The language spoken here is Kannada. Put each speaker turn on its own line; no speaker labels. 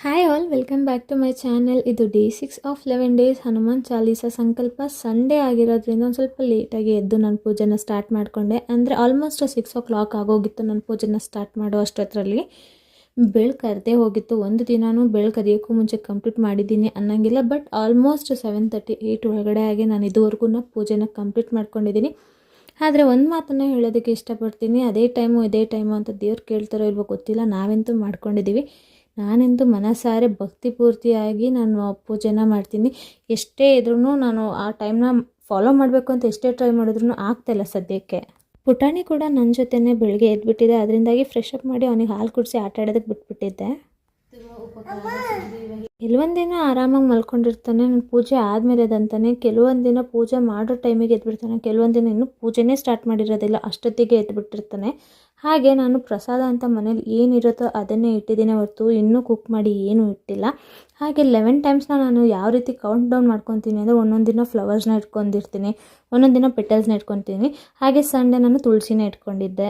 Hi all, welcome back to my channel. ಇದು day 6 of 11 days Hanuman Chalisa ಸಂಕಲ್ಪ. ಸಂಡೇ ಆಗಿರೋದ್ರಿಂದ ಒಂದು ಸ್ವಲ್ಪ ಲೇಟಾಗಿ ಎದ್ದು ನಾನು ಪೂಜೆನ ಸ್ಟಾರ್ಟ್ ಮಾಡಿಕೊಂಡೆ. ಅಂದರೆ ಆಲ್ಮೋಸ್ಟ್ 6 o'clock ಆಗೋಗಿತ್ತು ನಾನು ಪೂಜೆನ ಸ್ಟಾರ್ಟ್ ಮಾಡೋ ಅಷ್ಟೊತ್ತರಲ್ಲಿ. ಬೆಳಕು ಅರ್ಧೇ ಹೋಗಿತ್ತು. ಒಂದು ದಿನಾನು ಬೆಳಕು ಅರಿಯೋಕ್ಕೂ ಮುಂಚೆ ಕಂಪ್ಲೀಟ್ ಮಾಡಿದ್ದೀನಿ ಅನ್ನೋಂಗಿಲ್ಲ. ಬಟ್ ಆಲ್ಮೋಸ್ಟ್ 7:30 8 ಒಳಗಡೆ ಆಗಿ ನಾನು ಇದುವರೆಗೂ ಪೂಜೆನ ಕಂಪ್ಲೀಟ್ ಮಾಡ್ಕೊಂಡಿದ್ದೀನಿ. ಆದರೆ ಒಂದು ಮಾತನ್ನು ಹೇಳೋದಕ್ಕೆ ಇಷ್ಟಪಡ್ತೀನಿ, ಅದೇ ಟೈಮು ಅಂತ ದೇವ್ರು ಕೇಳ್ತಾರೋ ಇಲ್ವೋ ಗೊತ್ತಿಲ್ಲ, ನಾವಂತೂ ಮಾಡ್ಕೊಂಡಿದ್ದೀವಿ. ನಾನಂತೂ ಮನಸಾರೆ ಭಕ್ತಿ ಪೂರ್ತಿಯಾಗಿ ನಾನು ಪೂಜೆನ ಮಾಡ್ತೀನಿ. ಎಷ್ಟೇ ಇದ್ರೂ ನಾನು ಆ ಟೈಮ್ನ ಫಾಲೋ ಮಾಡಬೇಕು ಅಂತ ಎಷ್ಟೇ ಟ್ರೈ ಮಾಡಿದ್ರೂ ಆಗ್ತಾಯಿಲ್ಲ ಸದ್ಯಕ್ಕೆ. ಪುಟಾಣಿ ಕೂಡ ನನ್ನ ಜೊತೆನೇ ಬೆಳಗ್ಗೆ ಎದ್ಬಿಟ್ಟಿದೆ. ಅದರಿಂದಾಗಿ ಫ್ರೆಶ್ ಅಪ್ ಮಾಡಿ ಅವನಿಗೆ ಹಾಲು ಕುಡಿಸಿ ಆಟ ಆಡೋದಕ್ಕೆ ಬಿಟ್ಬಿಟ್ಟಿದ್ದೆ. ಕೆಲವೊಂದು ದಿನ ಆರಾಮಾಗಿ ಮಲ್ಕೊಂಡಿರ್ತಾನೆ. ನಾನು ಪೂಜೆ ಆದಮೇಲೆ ಅದಂತಾನೆ. ಕೆಲವೊಂದು ದಿನ ಪೂಜೆ ಮಾಡೋ ಟೈಮಿಗೆ ಎದ್ಬಿಡ್ತಾನೆ. ಕೆಲವೊಂದು ದಿನ ಇನ್ನೂ ಪೂಜೆನೇ ಸ್ಟಾರ್ಟ್ ಮಾಡಿರೋದಿಲ್ಲ, ಅಷ್ಟೊತ್ತಿಗೆ ಎದ್ಬಿಟ್ಟಿರ್ತಾನೆ. ಹಾಗೆ ನಾನು ಪ್ರಸಾದ ಅಂತ ಮನೇಲಿ ಏನಿರುತ್ತೋ ಅದನ್ನೇ ಇಟ್ಟಿದ್ದೀನಿ ಹೊರತು ಇನ್ನೂ ಕುಕ್ ಮಾಡಿ ಏನೂ ಇಟ್ಟಿಲ್ಲ. ಹಾಗೆ 11 ಟೈಮ್ಸ್ನ ನಾನು ಯಾವ ರೀತಿ ಕೌಂಟ್ ಡೌನ್ ಮಾಡ್ಕೊತೀನಿ ಅಂದರೆ, ಒಂದೊಂದು ದಿನ ಫ್ಲವರ್ಸ್ನ ಇಟ್ಕೊಂಡಿರ್ತೀನಿ, ಒಂದೊಂದು ದಿನ ಪೆಟಲ್ಸ್ನ ಇಟ್ಕೊತೀನಿ. ಹಾಗೆ ಸಂಡೇ ನಾನು ತುಳಸಿನ ಇಟ್ಕೊಂಡಿದ್ದೆ.